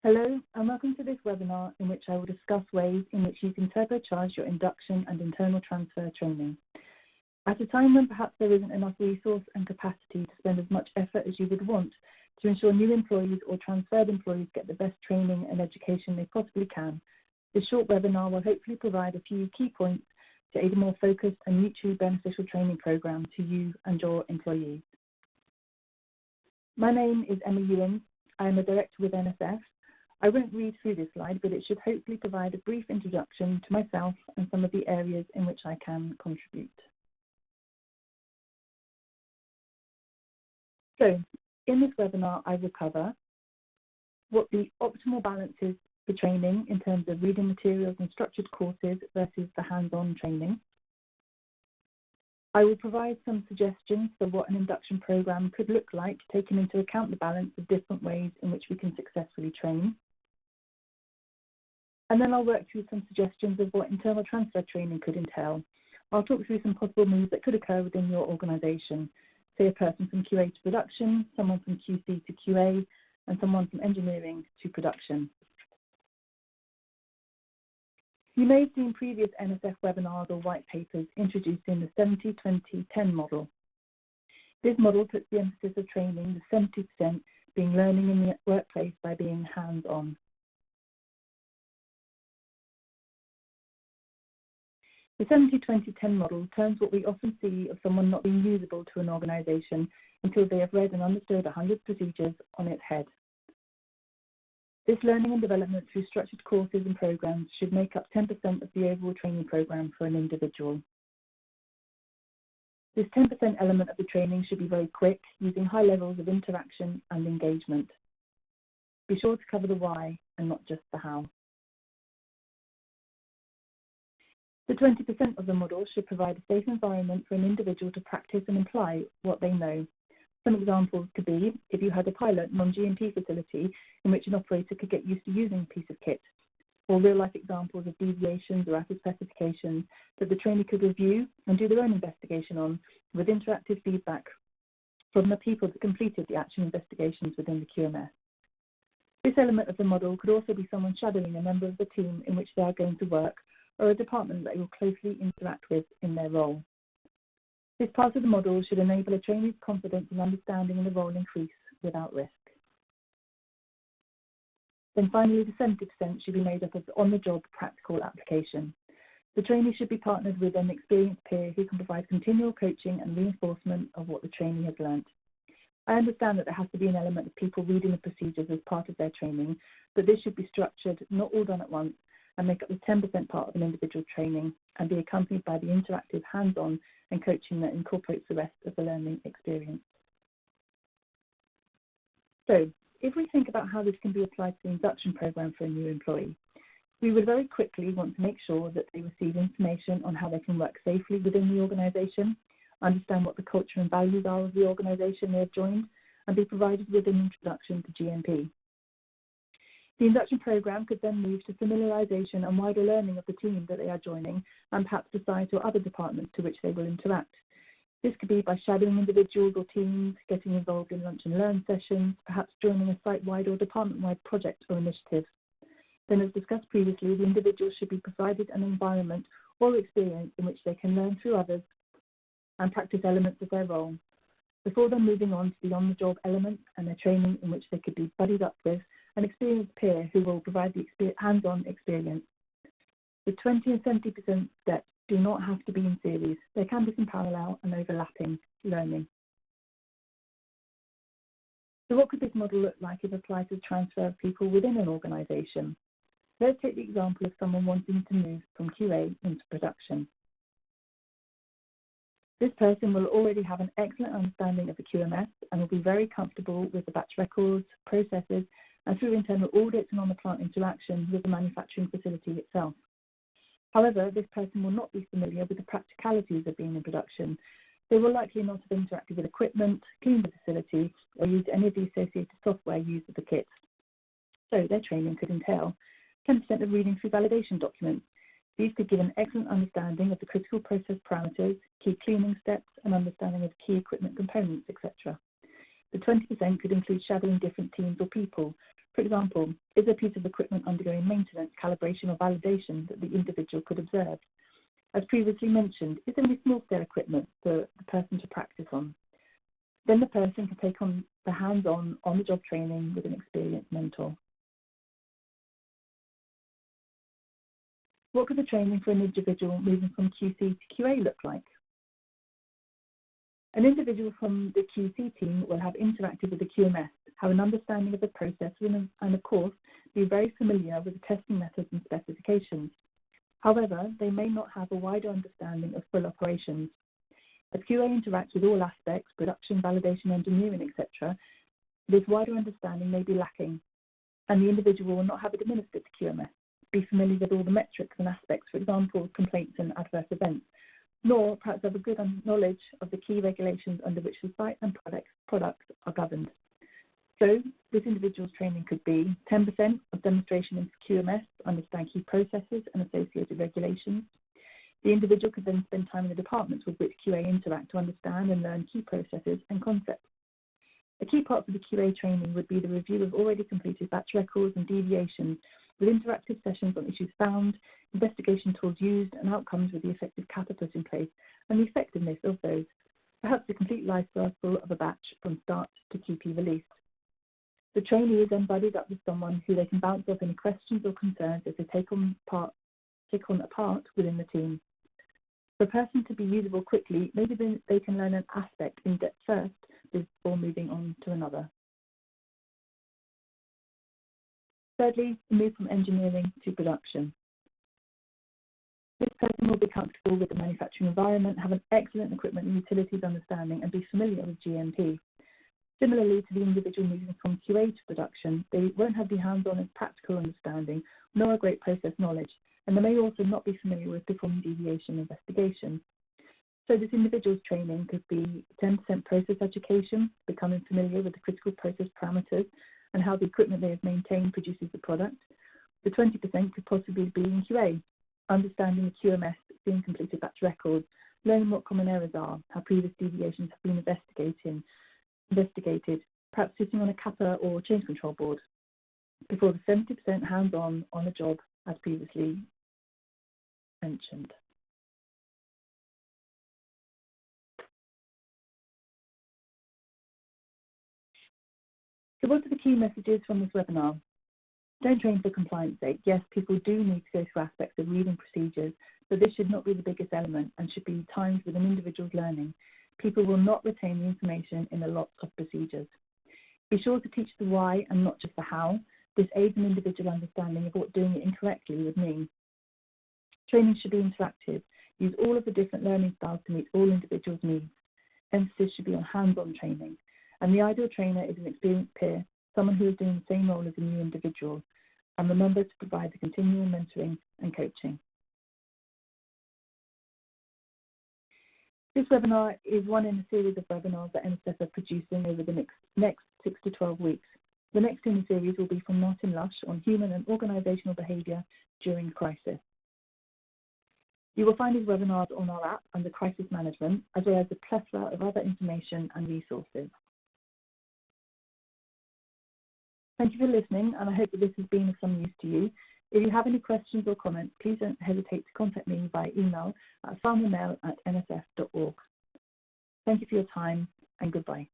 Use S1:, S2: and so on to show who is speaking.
S1: Hello and welcome to this webinar in which I will discuss ways in which you can turbocharge your induction and internal transfer training. At a time when perhaps there isn't enough resource and capacity to spend as much effort as you would want to ensure new employees or transferred employees get the best training and education they possibly can, this short webinar will hopefully provide a few key points to aid a more focused and mutually beneficial training program to you and your employees. My name is Emma Ewing. I am a director with NSF. I won't read through this slide, but it should hopefully provide a brief introduction to myself and some of the areas in which I can contribute. So, in this webinar, I will cover what the optimal balance is for training in terms of reading materials and structured courses versus the hands-on training. I will provide some suggestions for what an induction program could look like, taking into account the balance of different ways in which we can successfully train. And then I'll work through some suggestions of what internal transfer training could entail. I'll talk through some possible moves that could occur within your organisation, say a person from QA to production, someone from QC to QA, and someone from engineering to production. You may have seen previous NSF webinars or white papers introducing the 70-20-10 model. This model puts the emphasis of training, the 70% being learning in the workplace by being hands-on. The 70-20-10 model turns what we often see of someone not being usable to an organisation until they have read and understood 100 procedures on its head. This learning and development through structured courses and programs should make up 10% of the overall training program for an individual. This 10% element of the training should be very quick, using high levels of interaction and engagement. Be sure to cover the why and not just the how. The 20% of the model should provide a safe environment for an individual to practice and apply what they know. Some examples could be if you had a pilot non-GMP facility in which an operator could get used to using a piece of kit, or real-life examples of deviations or out of specifications that the trainer could review and do their own investigation on, with interactive feedback from the people that completed the actual investigations within the QMS. This element of the model could also be someone shadowing a member of the team in which they are going to work, or a department that will closely interact with in their role. This part of the model should enable a trainee's confidence and understanding in the role increase without risk. Then finally, the 70% should be made up of on-the-job practical application. The trainee should be partnered with an experienced peer who can provide continual coaching and reinforcement of what the trainee has learnt. I understand that there has to be an element of people reading the procedures as part of their training, but this should be structured, not all done at once, and make up the 10% part of an individual training and be accompanied by the interactive hands-on and coaching that incorporates the rest of the learning experience. So, if we think about how this can be applied to the induction program for a new employee, we would very quickly want to make sure that they receive information on how they can work safely within the organisation, understand what the culture and values are of the organisation they have joined, and be provided with an introduction to GMP. The induction program could then move to familiarisation and wider learning of the team that they are joining and perhaps the site or other departments to which they will interact. This could be by shadowing individuals or teams, getting involved in lunch and learn sessions, perhaps joining a site-wide or department-wide project or initiative. Then, as discussed previously, the individual should be provided an environment or experience in which they can learn through others and practice elements of their role, before then moving on to the on-the-job elements and their training in which they could be buddied up with an experienced peer who will provide the hands-on experience. The 20 and 70% steps do not have to be in series. There can be some parallel and overlapping learning. So what could this model look like if applied to the transfer of people within an organisation? Let's take the example of someone wanting to move from QA into production. This person will already have an excellent understanding of the QMS and will be very comfortable with the batch records, processes, and through internal audits and on-the-plant interaction with the manufacturing facility itself. However, this person will not be familiar with the practicalities of being in production. They will likely not have interacted with equipment, cleaned the facility, or used any of the associated software used with the kits. So their training could entail 10% of reading through validation documents. These could give an excellent understanding of the critical process parameters, key cleaning steps, and understanding of key equipment components, etc. The 20% could include shadowing different teams or people, For example, is a piece of equipment undergoing maintenance, calibration or validation that the individual could observe? As previously mentioned, is there any small-scale equipment for the person to practice on? Then the person can take on the hands-on, on-the-job training with an experienced mentor. What could the training for an individual moving from QC to QA look like? An individual from the QC team will have interacted with the QMS, have an understanding of the process, and of course, be very familiar with the testing methods and specifications. However, they may not have a wider understanding of full operations. As QA interacts with all aspects, production, validation, engineering, etc., this wider understanding may be lacking, and the individual will not have it administered to QMS, be familiar with all the metrics and aspects, for example, complaints and adverse events, nor perhaps have a good knowledge of the key regulations under which the site and products are governed. So this individual's training could be 10% of demonstration into QMS, understand key processes and associated regulations. The individual could then spend time in the departments with which QA interact to understand and learn key processes and concepts. A key part of the QA training would be the review of already completed batch records and deviations, with interactive sessions on issues found, investigation tools used, and outcomes with the effective CAPA put in place, and the effectiveness of those. Perhaps the complete life cycle of a batch from start to QP release. The trainee is then buddied up with someone who they can bounce off any questions or concerns as they take on a part within the team. For a person to be usable quickly, maybe they can learn an aspect in depth first before moving on to another. Thirdly, move from engineering to production. This person will be comfortable with the manufacturing environment, have an excellent equipment and utilities understanding, and be familiar with GMP. Similarly to the individual moving from QA to production, they won't have the hands-on and practical understanding, nor a great process knowledge, and they may also not be familiar with performing deviation investigation. So this individual's training could be 10% process education, becoming familiar with the critical process parameters and how the equipment they have maintained produces the product. The 20% could possibly be in QA, understanding the QMS, seeing completed batch records, learning what common errors are, how previous deviations have been investigated, perhaps sitting on a CAPA or change control board, before the 70% hands-on on the job, as previously mentioned. So what are the key messages from this webinar? Don't train for compliance sake. Yes, people do need to go through aspects of reading procedures, but this should not be the biggest element and should be timed with an individual's learning. People will not retain the information in a lot of procedures. Be sure to teach the why and not just the how. This aids an individual understanding of what doing it incorrectly would mean. Training should be interactive. Use all of the different learning styles to meet all individuals' needs. Emphasis should be on hands-on training. And the ideal trainer is an experienced peer, someone who is doing the same role as a new individual. And remember to provide the continual mentoring and coaching. This webinar is one in a series of webinars that NSF are producing over the next 6 to 12 weeks. The next in the series will be from Martin Lush on human and organisational behaviour during crisis. You will find these webinars on our app under Crisis Management, as well as a plethora of other information and resources. Thank you for listening, and I hope that this has been of some use to you. If you have any questions or comments, please don't hesitate to contact me by email at farmermail@nsf.org. Thank you for your time, and goodbye.